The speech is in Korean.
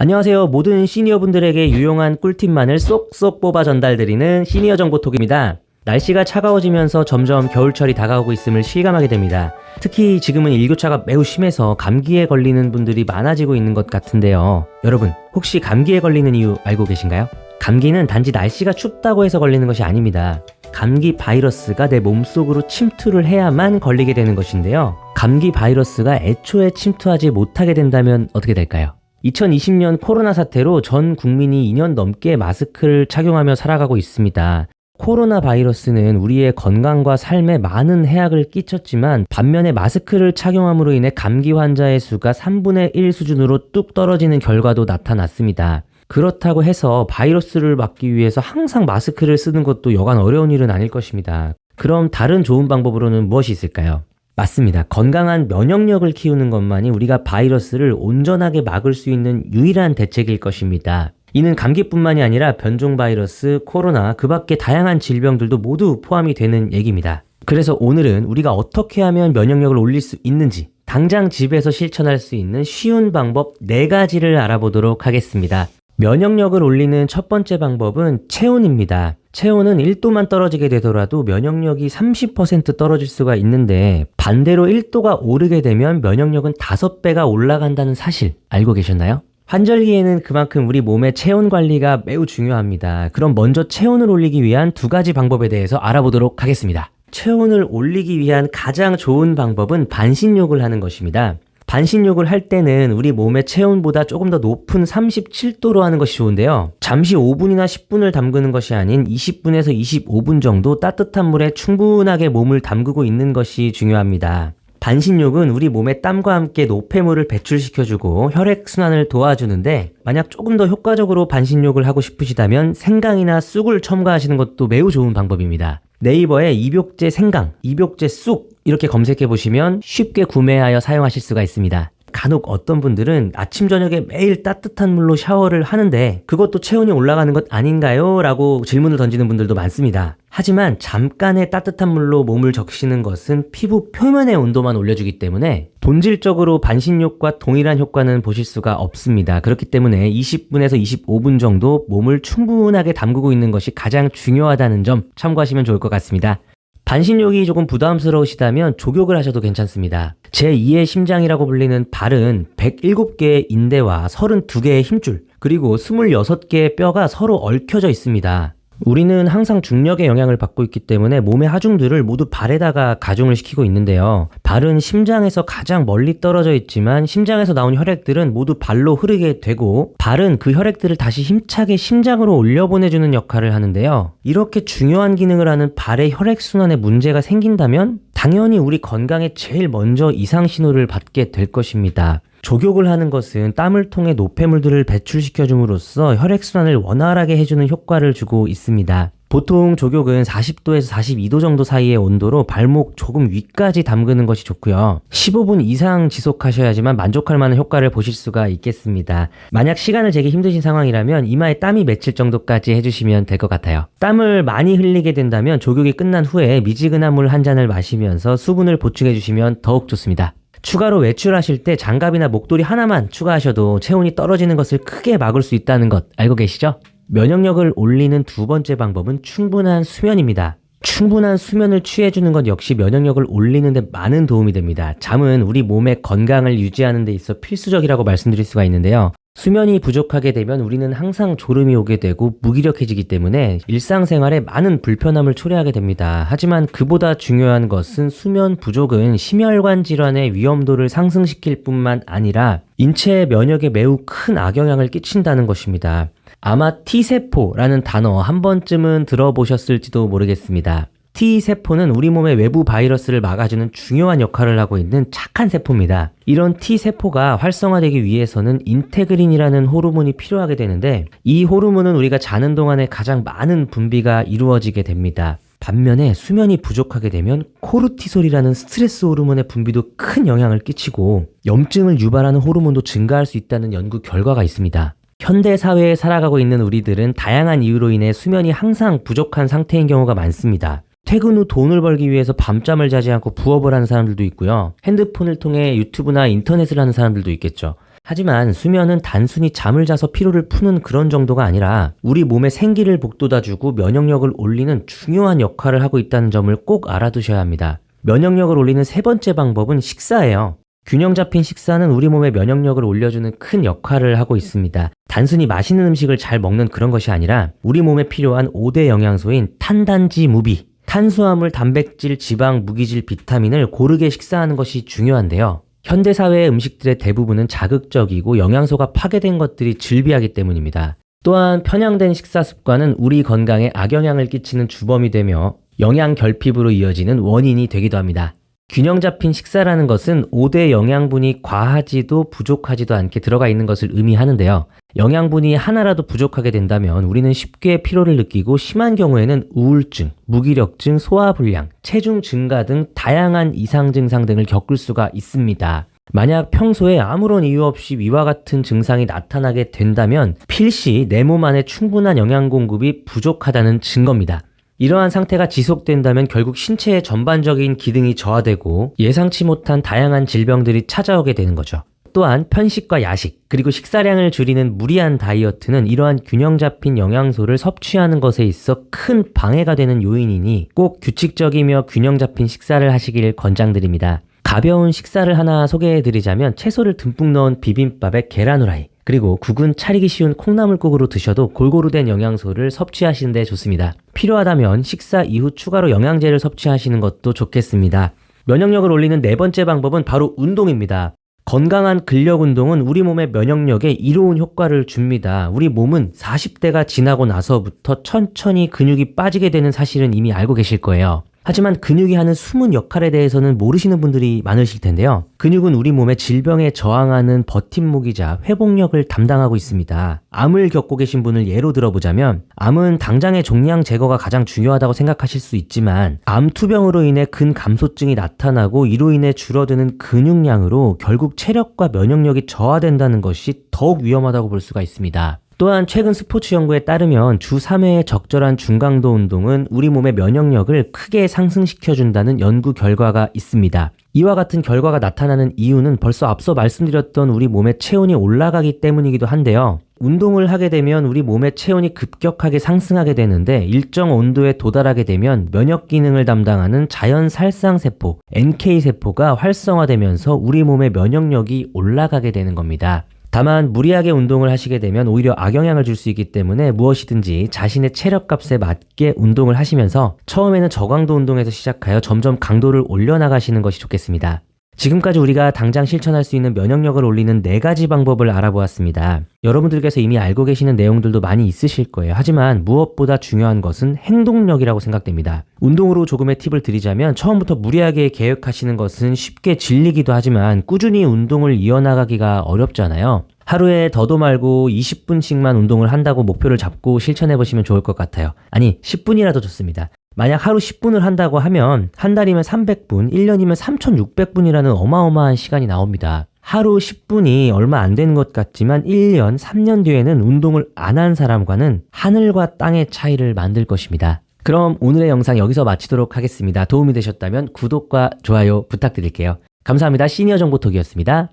안녕하세요. 모든 시니어분들에게 유용한 꿀팁만을 쏙쏙 뽑아 전달드리는 시니어 정보톡입니다. 날씨가 차가워지면서 점점 겨울철이 다가오고 있음을 실감하게 됩니다. 특히 지금은 일교차가 매우 심해서 감기에 걸리는 분들이 많아지고 있는 것 같은데요. 여러분, 혹시 감기에 걸리는 이유 알고 계신가요? 감기는 단지 날씨가 춥다고 해서 걸리는 것이 아닙니다. 감기 바이러스가 내 몸속으로 침투를 해야만 걸리게 되는 것인데요. 감기 바이러스가 애초에 침투하지 못하게 된다면 어떻게 될까요? 2020년 코로나 사태로 전 국민이 2년 넘게 마스크를 착용하며 살아가고 있습니다. 코로나 바이러스는 우리의 건강과 삶에 많은 해악을 끼쳤지만 반면에 마스크를 착용함으로 인해 감기 환자의 수가 3분의 1 수준으로 뚝 떨어지는 결과도 나타났습니다. 그렇다고 해서 바이러스를 막기 위해서 항상 마스크를 쓰는 것도 여간 어려운 일은 아닐 것입니다. 그럼 다른 좋은 방법으로는 무엇이 있을까요? 맞습니다. 건강한 면역력을 키우는 것만이 우리가 바이러스를 온전하게 막을 수 있는 유일한 대책일 것입니다. 이는 감기뿐만이 아니라 변종 바이러스, 코로나, 그 밖의 다양한 질병들도 모두 포함이 되는 얘기입니다. 그래서 오늘은 우리가 어떻게 하면 면역력을 올릴 수 있는지 당장 집에서 실천할 수 있는 쉬운 방법 4가지를 알아보도록 하겠습니다. 면역력을 올리는 첫 번째 방법은 체온입니다. 체온은 1도만 떨어지게 되더라도 면역력이 30% 떨어질 수가 있는데 반대로 1도가 오르게 되면 면역력은 5배가 올라간다는 사실 알고 계셨나요? 환절기에는 그만큼 우리 몸의 체온 관리가 매우 중요합니다. 그럼 먼저 체온을 올리기 위한 2가지 방법에 대해서 알아보도록 하겠습니다. 체온을 올리기 위한 가장 좋은 방법은 반신욕을 하는 것입니다. 반신욕을 할 때는 우리 몸의 체온보다 조금 더 높은 37도로 하는 것이 좋은데요. 잠시 5분이나 10분을 담그는 것이 아닌 20분에서 25분 정도 따뜻한 물에 충분하게 몸을 담그고 있는 것이 중요합니다. 반신욕은 우리 몸의 땀과 함께 노폐물을 배출시켜주고 혈액순환을 도와주는데 만약 조금 더 효과적으로 반신욕을 하고 싶으시다면 생강이나 쑥을 첨가하시는 것도 매우 좋은 방법입니다. 네이버에 입욕제 생강, 입욕제 쑥 이렇게 검색해보시면 쉽게 구매하여 사용하실 수가 있습니다. 간혹 어떤 분들은 아침 저녁에 매일 따뜻한 물로 샤워를 하는데 그것도 체온이 올라가는 것 아닌가요? 라고 질문을 던지는 분들도 많습니다. 하지만 잠깐의 따뜻한 물로 몸을 적시는 것은 피부 표면의 온도만 올려주기 때문에 본질적으로 반신욕과 동일한 효과는 보실 수가 없습니다. 그렇기 때문에 20분에서 25분 정도 몸을 충분하게 담그고 있는 것이 가장 중요하다는 점 참고하시면 좋을 것 같습니다. 반신욕이 조금 부담스러우시다면 족욕을 하셔도 괜찮습니다. 제2의 심장이라고 불리는 발은 107개의 인대와 32개의 힘줄, 그리고 26개의 뼈가 서로 얽혀져 있습니다. 우리는 항상 중력의 영향을 받고 있기 때문에 몸의 하중들을 모두 발에다가 가중을 시키고 있는데요. 발은 심장에서 가장 멀리 떨어져 있지만 심장에서 나온 혈액들은 모두 발로 흐르게 되고 발은 그 혈액들을 다시 힘차게 심장으로 올려보내주는 역할을 하는데요. 이렇게 중요한 기능을 하는 발의 혈액순환에 문제가 생긴다면 당연히 우리 건강에 제일 먼저 이상 신호를 받게 될 것입니다. 족욕을 하는 것은 땀을 통해 노폐물들을 배출시켜줌으로써 혈액순환을 원활하게 해주는 효과를 주고 있습니다. 보통 족욕은 40도에서 42도 정도 사이의 온도로 발목 조금 위까지 담그는 것이 좋고요. 15분 이상 지속하셔야지만 만족할 만한 효과를 보실 수가 있겠습니다. 만약 시간을 재기 힘드신 상황이라면 이마에 땀이 맺힐 정도까지 해주시면 될 것 같아요. 땀을 많이 흘리게 된다면 족욕이 끝난 후에 미지근한 물 한 잔을 마시면서 수분을 보충해 주시면 더욱 좋습니다. 추가로 외출하실 때 장갑이나 목도리 하나만 추가하셔도 체온이 떨어지는 것을 크게 막을 수 있다는 것 알고 계시죠? 면역력을 올리는 2번째 방법은 충분한 수면입니다. 충분한 수면을 취해주는 것 역시 면역력을 올리는 데 많은 도움이 됩니다. 잠은 우리 몸의 건강을 유지하는 데 있어 필수적이라고 말씀드릴 수가 있는데요. 수면이 부족하게 되면 우리는 항상 졸음이 오게 되고 무기력해지기 때문에 일상생활에 많은 불편함을 초래하게 됩니다. 하지만 그보다 중요한 것은 수면 부족은 심혈관 질환의 위험도를 상승시킬 뿐만 아니라 인체의 면역에 매우 큰 악영향을 끼친다는 것입니다. 아마 T세포라는 단어 한 번쯤은 들어보셨을지도 모르겠습니다. T세포는 우리 몸의 외부 바이러스를 막아주는 중요한 역할을 하고 있는 착한 세포입니다. 이런 T세포가 활성화되기 위해서는 인테그린이라는 호르몬이 필요하게 되는데 이 호르몬은 우리가 자는 동안에 가장 많은 분비가 이루어지게 됩니다. 반면에 수면이 부족하게 되면 코르티솔이라는 스트레스 호르몬의 분비도 큰 영향을 끼치고 염증을 유발하는 호르몬도 증가할 수 있다는 연구 결과가 있습니다. 현대 사회에 살아가고 있는 우리들은 다양한 이유로 인해 수면이 항상 부족한 상태인 경우가 많습니다. 퇴근 후 돈을 벌기 위해서 밤잠을 자지 않고 부업을 하는 사람들도 있고요. 핸드폰을 통해 유튜브나 인터넷을 하는 사람들도 있겠죠. 하지만 수면은 단순히 잠을 자서 피로를 푸는 그런 정도가 아니라 우리 몸의 생기를 북돋아주고 면역력을 올리는 중요한 역할을 하고 있다는 점을 꼭 알아두셔야 합니다. 면역력을 올리는 세 번째 방법은 식사예요. 균형 잡힌 식사는 우리 몸의 면역력을 올려주는 큰 역할을 하고 있습니다. 단순히 맛있는 음식을 잘 먹는 그런 것이 아니라 우리 몸에 필요한 5대 영양소인 탄단지 무비, 탄수화물, 단백질, 지방, 무기질, 비타민을 고르게 식사하는 것이 중요한데요. 현대사회의 음식들의 대부분은 자극적이고 영양소가 파괴된 것들이 즐비하기 때문입니다. 또한 편향된 식사 습관은 우리 건강에 악영향을 끼치는 주범이 되며 영양 결핍으로 이어지는 원인이 되기도 합니다. 균형 잡힌 식사라는 것은 5대 영양분이 과하지도 부족하지도 않게 들어가 있는 것을 의미하는데요. 영양분이 하나라도 부족하게 된다면 우리는 쉽게 피로를 느끼고 심한 경우에는 우울증, 무기력증, 소화불량, 체중 증가 등 다양한 이상 증상 등을 겪을 수가 있습니다. 만약 평소에 아무런 이유 없이 위와 같은 증상이 나타나게 된다면 필시 내 몸 안에 충분한 영양 공급이 부족하다는 증거입니다. 이러한 상태가 지속된다면 결국 신체의 전반적인 기능이 저하되고 예상치 못한 다양한 질병들이 찾아오게 되는 거죠. 또한 편식과 야식, 그리고 식사량을 줄이는 무리한 다이어트는 이러한 균형 잡힌 영양소를 섭취하는 것에 있어 큰 방해가 되는 요인이니 꼭 규칙적이며 균형 잡힌 식사를 하시길 권장드립니다. 가벼운 식사를 하나 소개해드리자면 채소를 듬뿍 넣은 비빔밥에 계란 후라이, 그리고 국은 차리기 쉬운 콩나물국으로 드셔도 골고루 된 영양소를 섭취하시는 데 좋습니다. 필요하다면 식사 이후 추가로 영양제를 섭취하시는 것도 좋겠습니다. 면역력을 올리는 네 번째 방법은 바로 운동입니다. 건강한 근력 운동은 우리 몸의 면역력에 이로운 효과를 줍니다. 우리 몸은 40대가 지나고 나서부터 천천히 근육이 빠지게 되는 사실은 이미 알고 계실 거예요. 하지만 근육이 하는 숨은 역할에 대해서는 모르시는 분들이 많으실 텐데요. 근육은 우리 몸의 질병에 저항하는 버팀목이자 회복력을 담당하고 있습니다. 암을 겪고 계신 분을 예로 들어보자면 암은 당장의 종양 제거가 가장 중요하다고 생각하실 수 있지만 암 투병으로 인해 근감소증이 나타나고 이로 인해 줄어드는 근육량으로 결국 체력과 면역력이 저하된다는 것이 더욱 위험하다고 볼 수가 있습니다. 또한 최근 스포츠 연구에 따르면 주 3회의 적절한 중강도 운동은 우리 몸의 면역력을 크게 상승시켜준다는 연구 결과가 있습니다. 이와 같은 결과가 나타나는 이유는 벌써 앞서 말씀드렸던 우리 몸의 체온이 올라가기 때문이기도 한데요. 운동을 하게 되면 우리 몸의 체온이 급격하게 상승하게 되는데 일정 온도에 도달하게 되면 면역 기능을 담당하는 자연 살상세포, NK세포가 활성화되면서 우리 몸의 면역력이 올라가게 되는 겁니다. 다만 무리하게 운동을 하시게 되면 오히려 악영향을 줄 수 있기 때문에 무엇이든지 자신의 체력값에 맞게 운동을 하시면서 처음에는 저강도 운동에서 시작하여 점점 강도를 올려나가시는 것이 좋겠습니다. 지금까지 우리가 당장 실천할 수 있는 면역력을 올리는 4가지 방법을 알아보았습니다. 여러분들께서 이미 알고 계시는 내용들도 많이 있으실 거예요. 하지만 무엇보다 중요한 것은 행동력이라고 생각됩니다. 운동으로 조금의 팁을 드리자면 처음부터 무리하게 계획하시는 것은 쉽게 질리기도 하지만 꾸준히 운동을 이어나가기가 어렵잖아요. 하루에 더도 말고 20분씩만 운동을 한다고 목표를 잡고 실천해보시면 좋을 것 같아요. 아니, 10분이라도 좋습니다. 만약 하루 10분을 한다고 하면 한 달이면 300분, 1년이면 3600분이라는 어마어마한 시간이 나옵니다. 하루 10분이 얼마 안 되는 것 같지만 1년, 3년 뒤에는 운동을 안 한 사람과는 하늘과 땅의 차이를 만들 것입니다. 그럼 오늘의 영상 여기서 마치도록 하겠습니다. 도움이 되셨다면 구독과 좋아요 부탁드릴게요. 감사합니다. 시니어 정보톡이었습니다.